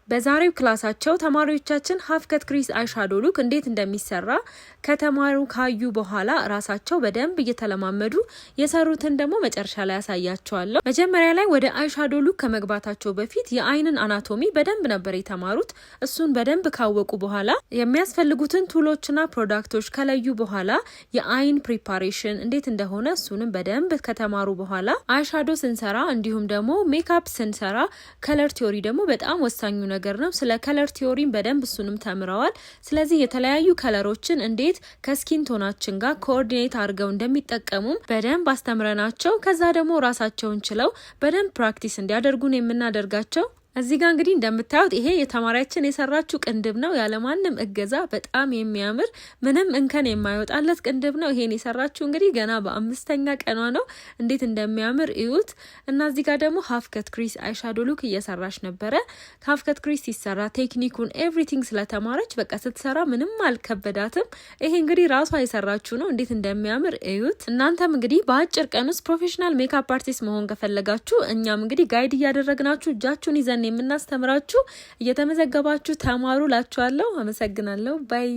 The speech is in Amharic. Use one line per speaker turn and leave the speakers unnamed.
በዛሬው ክላሳቸው ተማሪዎቻችን ሃፍ ከት ክሪስ አይሻዶ ሉክ እንዴት እንደሚሰራ ከተማሩ ካዩ በኋላ ራሳቸው በደንብ እየተለማመዱ የሰሩትን ደግሞ መጨረሻ ላይ ያሳያቸዋለሁ። መጀመሪያ ላይ ወደ አይሻዶ ሉክ ከመግባታቸው በፊት የአይንን አናቶሚ በደንብ ነበር የተማሩት። እሱን በደንብ ካወቁ በኋላ የሚያስፈልጉትን ቱሎችና ፕሮዳክቶች ከለዩ በኋላ የአይን ፕሪፓሬሽን እንዴት እንደሆነ እሱንም በደንብ ከተማሩ በኋላ አይሻዶ ስንሰራ እንዲሁም ደግሞ ሜካፕ ስንሰራ ከለር ቲዮሪ ደግሞ በጣም ወሳኙ ነገር ነው። ስለ ከለር ቲዮሪም በደንብ እሱንም ተምረዋል። ስለዚህ የተለያዩ ከለሮችን እንዴት ከስኪን ቶናችን ጋር ኮኦርዲኔት አድርገው እንደሚጠቀሙም በደንብ አስተምረናቸው ከዛ ደግሞ ራሳቸውን ችለው በደንብ ፕራክቲስ እንዲያደርጉን የምናደርጋቸው። እዚህ ጋር እንግዲህ እንደምታዩት ይሄ የተማሪያችን የሰራችው ቅንድብ ነው። ያለማንም እገዛ በጣም የሚያምር ምንም እንከን የማይወጣለት ቅንድብ ነው። ይሄን የሰራችው እንግዲህ ገና በ5ኛ ቀኗ ነው። እንዴት እንደሚያምር እዩት። እና እዚህ ጋር ደግሞ ሃፍ ከት ክሪስ አይሻዶ ሉክ እየሰራች ነበረ። ሃፍ ከት ክሪስ ሲሰራ ቴክኒኩን ኤቭሪቲንግ ስለተማረች በቃ ስትሰራ ምንም አልከበዳትም። ይሄ እንግዲህ ራሷ የሰራችው ነው። እንዴት እንደሚያምር እዩት። እናንተም እንግዲህ በአጭር ቀን ውስጥ ፕሮፌሽናል ሜካፕ አርቲስት መሆን ከፈለጋችሁ እኛም እንግዲህ ጋይድ እያደረግናችሁ እጃችሁን ይዘን የምናስተምራችሁ እየተመዘገባችሁ ተማሩ ላችኋለሁ። አመሰግናለሁ። ባይ